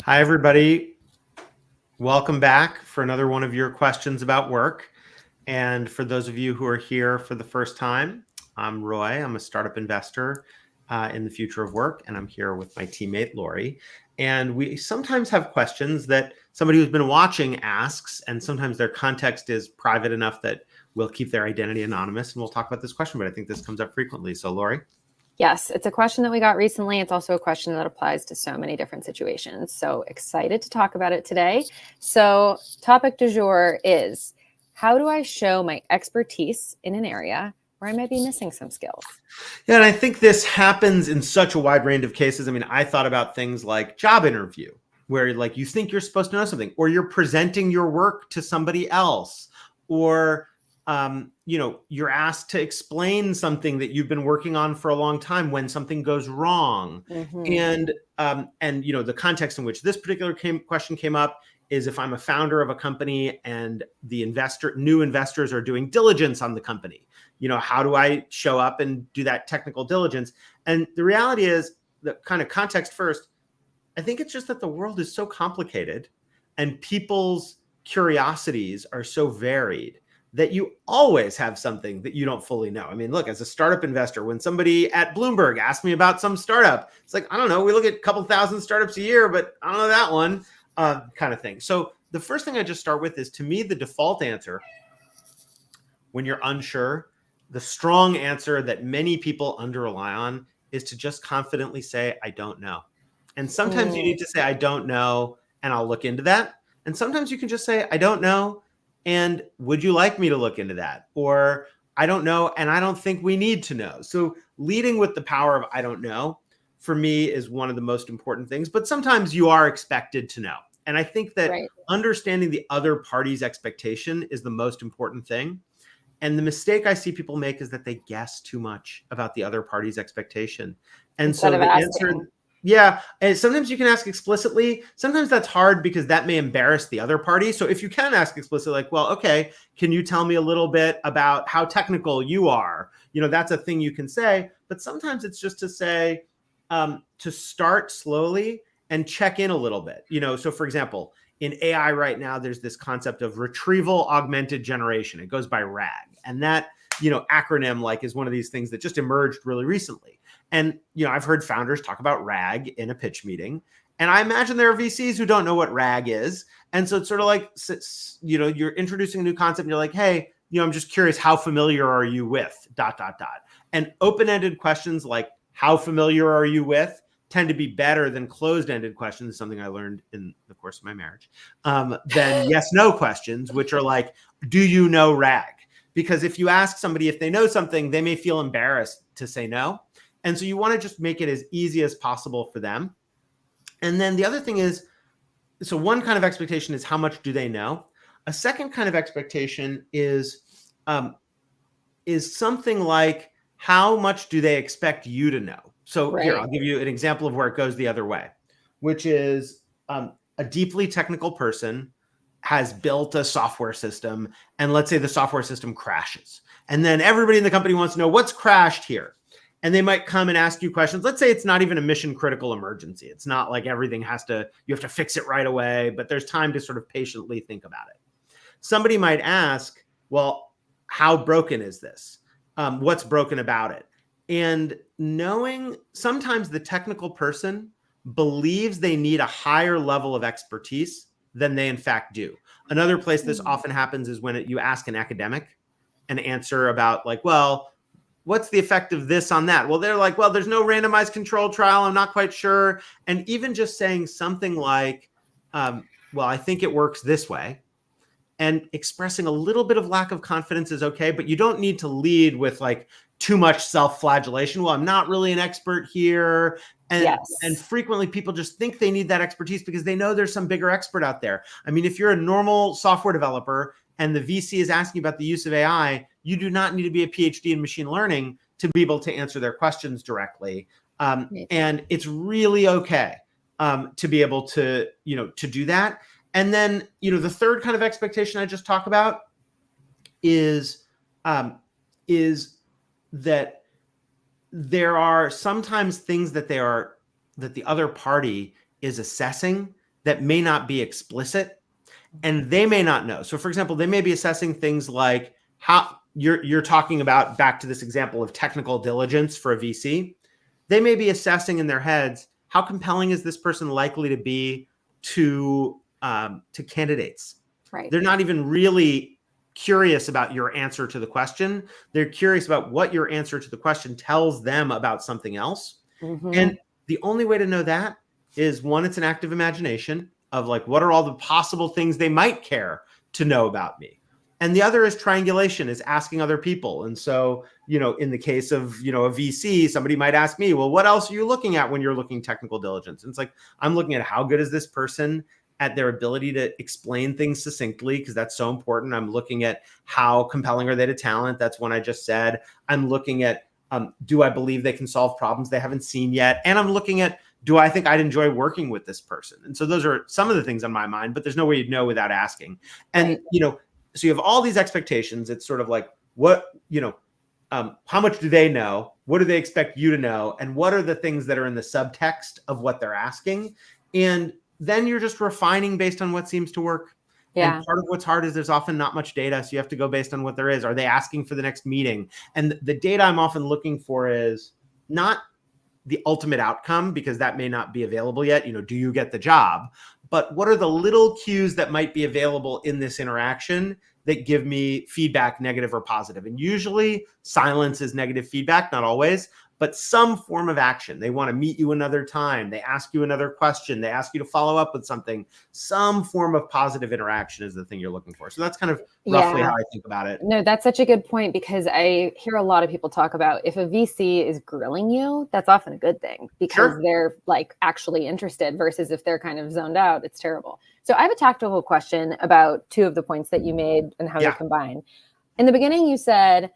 Hi, everybody. Welcome back for another one of your questions about work. And for those of you who are here for the first time, I'm Roy. I'm a startup investor in the future of work, and I'm here with my teammate, Lori. And we sometimes have questions that somebody who's been watching asks, and sometimes their context is private enough that we'll keep their identity anonymous, and we'll talk about this question, but I think this comes up frequently. So, Lori? Yes, it's a question that we got recently. It's also a question that applies to so many different situations. So excited to talk about it today. So topic du jour is, how do I show my expertise in an area where I might be missing some skills? Yeah, and I think this happens in such a wide range of cases. I mean, I thought about things like job interview, where like you think you're supposed to know something, or you're presenting your work to somebody else, or you're asked to explain something that you've been working on for a long time when something goes wrong. And the context in which this particular question came up is if I'm a founder of a company and the new investors are doing diligence on the company. How do I show up and do that technical diligence? And the reality is, the kind of context first, I think it's just that the world is so complicated and people's curiosities are so varied that you always have something that you don't fully know. I mean, look, as a startup investor, when somebody at Bloomberg asked me about some startup, it's like, I don't know, we look at a couple thousand startups a year, but I don't know that one kind of thing. So the first thing I just start with is, to me, the default answer when you're unsure, the strong answer that many people under rely on is to just confidently say, I don't know. And sometimes you need to say, I don't know, and I'll look into that. And sometimes you can just say, I don't know, and would you like me to look into that? Or I don't know, and I don't think we need to know. So leading with the power of I don't know, for me, is one of the most important things. But sometimes you are expected to know. And I think that understanding the other party's expectation is the most important thing. And the mistake I see people make is that they guess too much about the other party's expectation. And Instead so of the asking. answer, yeah, and sometimes you can ask explicitly. Sometimes that's hard because that may embarrass the other party. So if you can ask explicitly, like, well, okay, can you tell me a little bit about how technical you are? That's a thing you can say. But sometimes it's just to say, to start slowly and check in a little bit. So for example, in AI right now, there's this concept of retrieval augmented generation. It goes by RAG. And that, acronym is one of these things that just emerged really recently. And, I've heard founders talk about RAG in a pitch meeting. And I imagine there are VCs who don't know what RAG is. And so it's sort of like, you're introducing a new concept and you're like, hey, I'm just curious, how familiar are you with ... And open-ended questions like, how familiar are you with, tend to be better than closed-ended questions, something I learned in the course of my marriage, than yes-no questions, which are like, do you know RAG? Because if you ask somebody if they know something, they may feel embarrassed to say no. And so you want to just make it as easy as possible for them. And then the other thing is, so one kind of expectation is how much do they know? A second kind of expectation is something like, how much do they expect you to know? So here, I'll give you an example of where it goes the other way, which is a deeply technical person has built a software system, and let's say the software system crashes. And then everybody in the company wants to know what's crashed here. And they might come and ask you questions. Let's say it's not even a mission critical emergency. It's not like everything you have to fix it right away, but there's time to sort of patiently think about it. Somebody might ask, well, how broken is this? What's broken about it? And knowing sometimes the technical person believes they need a higher level of expertise than they in fact do. Another place this often happens is when you ask an academic an answer about like, well, what's the effect of this on that? Well, they're like, well, there's no randomized control trial. I'm not quite sure. And even just saying something like, well, I think it works this way, and expressing a little bit of lack of confidence is okay, but you don't need to lead with like too much self-flagellation. Well, I'm not really an expert here. And frequently people just think they need that expertise because they know there's some bigger expert out there. I mean, if you're a normal software developer and the VC is asking about the use of AI, you do not need to be a PhD in machine learning to be able to answer their questions directly. And it's really okay to be able to, to do that. And then, the third kind of expectation I just talk about is that there are sometimes things that the other party is assessing that may not be explicit, and they may not know. So for example, they may be assessing things like how you're talking about, back to this example of technical diligence for a VC. They may be assessing in their heads, how compelling is this person likely to be to candidates? Right. They're not even really curious about your answer to the question. They're curious about what your answer to the question tells them about something else. Mm-hmm. And the only way to know that is, one, it's an active imagination of like, what are all the possible things they might care to know about me? And the other is triangulation, is asking other people. And so, in the case of, a VC, somebody might ask me, well, what else are you looking at when you're looking technical diligence? And it's like, I'm looking at how good is this person at their ability to explain things succinctly, because that's so important. I'm looking at how compelling are they to talent. That's one I just said. I'm looking at, do I believe they can solve problems they haven't seen yet? And I'm looking at, do I think I'd enjoy working with this person? And so those are some of the things on my mind, but there's no way you'd know without asking. And, so you have all these expectations. It's sort of like, what, how much do they know? What do they expect you to know? And what are the things that are in the subtext of what they're asking? And then you're just refining based on what seems to work. Yeah. And part of what's hard is there's often not much data. So you have to go based on what there is. Are they asking for the next meeting? And the data I'm often looking for is not the ultimate outcome, because that may not be available yet. Do you get the job? But what are the little cues that might be available in this interaction that give me feedback, negative or positive? And usually silence is negative feedback, not always, but some form of action. They want to meet you another time. They ask you another question. They ask you to follow up with something. Some form of positive interaction is the thing you're looking for. So that's kind of roughly how I think about it. No, that's such a good point, because I hear a lot of people talk about, if a VC is grilling you, that's often a good thing, because they're like actually interested, versus if they're kind of zoned out, it's terrible. So I have a tactical question about two of the points that you made and how they combine. In the beginning, you said,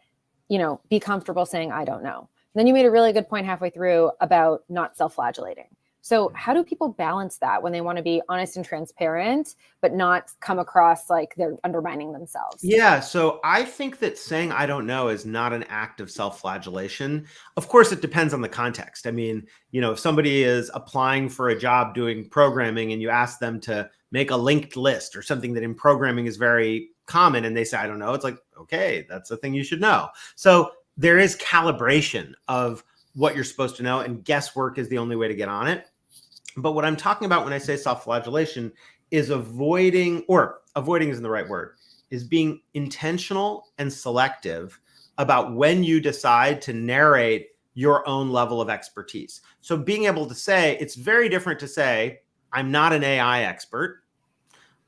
be comfortable saying, I don't know. Then you made a really good point halfway through about not self-flagellating. So how do people balance that when they want to be honest and transparent, but not come across like they're undermining themselves? Yeah. So I think that saying I don't know is not an act of self-flagellation. Of course, it depends on the context. I mean, if somebody is applying for a job doing programming and you ask them to make a linked list or something that in programming is very common, and they say, I don't know, it's like, okay, that's the thing you should know. So there is calibration of what you're supposed to know, and guesswork is the only way to get on it. But what I'm talking about when I say self-flagellation is avoiding isn't the right word, is being intentional and selective about when you decide to narrate your own level of expertise. So being able to say, it's very different to say, I'm not an AI expert,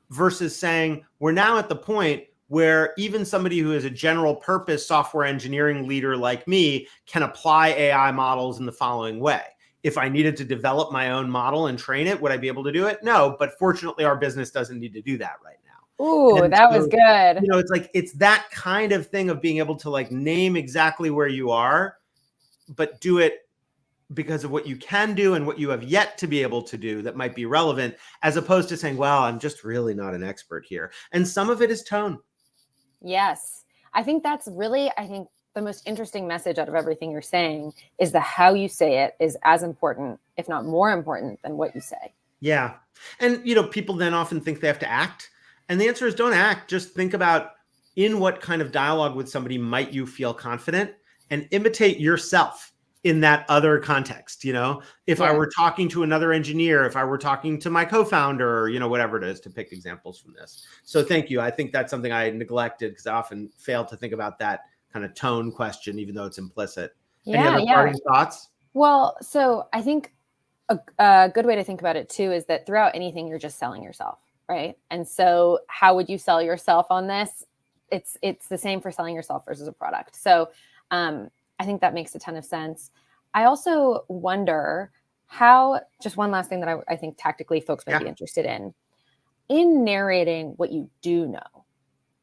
versus saying, we're now at the point where even somebody who is a general purpose software engineering leader like me can apply AI models in the following way. If I needed to develop my own model and train it, would I be able to do it? No, but fortunately our business doesn't need to do that right now. Ooh, and that was good. It's like, it's that kind of thing of being able to like name exactly where you are, but do it because of what you can do and what you have yet to be able to do that might be relevant, as opposed to saying, well, I'm just really not an expert here. And some of it is tone. Yes. I think that's really, the most interesting message out of everything you're saying is the how you say it is as important, if not more important, than what you say. Yeah. And, people then often think they have to act. And the answer is, don't act. Just think about in what kind of dialogue with somebody might you feel confident, and imitate yourself in that other context. If I were talking to another engineer, if I were talking to my co-founder, whatever it is, to pick examples from this. So thank you. I think that's something I neglected, because I often fail to think about that kind of tone question, even though it's implicit. Any other parting thoughts? Well, so I think a good way to think about it too is that throughout anything, you're just selling yourself, right? And so how would you sell yourself on this? It's the same for selling yourself versus a product. So I think that makes a ton of sense. I also wonder how, just one last thing that I think tactically folks might be interested in narrating what you do know.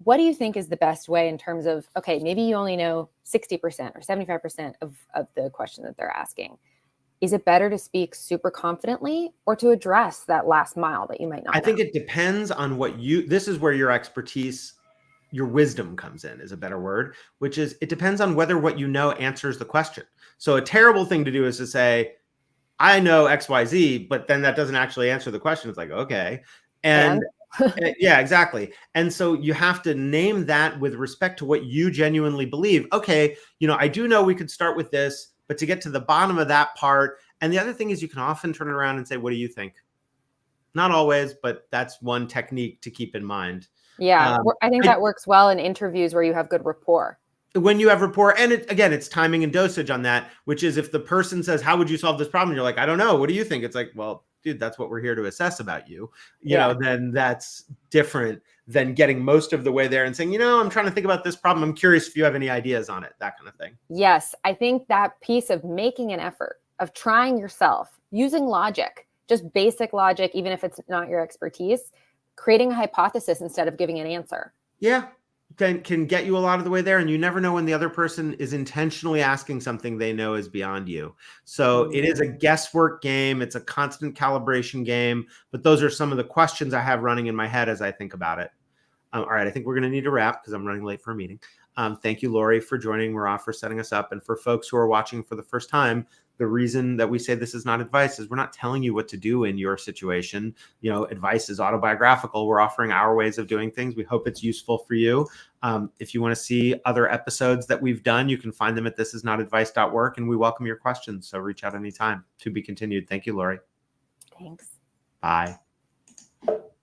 What do you think is the best way in terms of, okay, maybe you only know 60% or 75% of the question that they're asking. Is it better to speak super confidently or to address that last mile that you might not know? I think it depends on this is where your expertise, your wisdom comes in, is a better word, which is, it depends on whether what you know answers the question. So a terrible thing to do is to say, I know XYZ, but then that doesn't actually answer the question. It's like, okay. And yeah, exactly. And so you have to name that with respect to what you genuinely believe. Okay, I do know we could start with this, but to get to the bottom of that part. And the other thing is you can often turn it around and say, what do you think? Not always, but that's one technique to keep in mind. Yeah, I think that works well in interviews where you have good rapport. When you have rapport, and it's timing and dosage on that, which is if the person says, how would you solve this problem? You're like, I don't know. What do you think? It's like, well, dude, that's what we're here to assess about you. Then that's different than getting most of the way there and saying, I'm trying to think about this problem. I'm curious if you have any ideas on it, that kind of thing. Yes, I think that piece of making an effort, of trying yourself, using logic, just basic logic, even if it's not your expertise, creating a hypothesis instead of giving an answer. Yeah, can get you a lot of the way there. And you never know when the other person is intentionally asking something they know is beyond you. So it is a guesswork game. It's a constant calibration game. But those are some of the questions I have running in my head as I think about it. All right, I think we're going to need to wrap because I'm running late for a meeting. Thank you, Lori, for joining. We're off for setting us up. And for folks who are watching for the first time, the reason that we say this is not advice is we're not telling you what to do in your situation. Advice is autobiographical. We're offering our ways of doing things. We hope it's useful for you. If you want to see other episodes that we've done, you can find them at thisisnotadvice.work, and we welcome your questions. So reach out anytime. To be continued. Thank you, Lori. Thanks. Bye.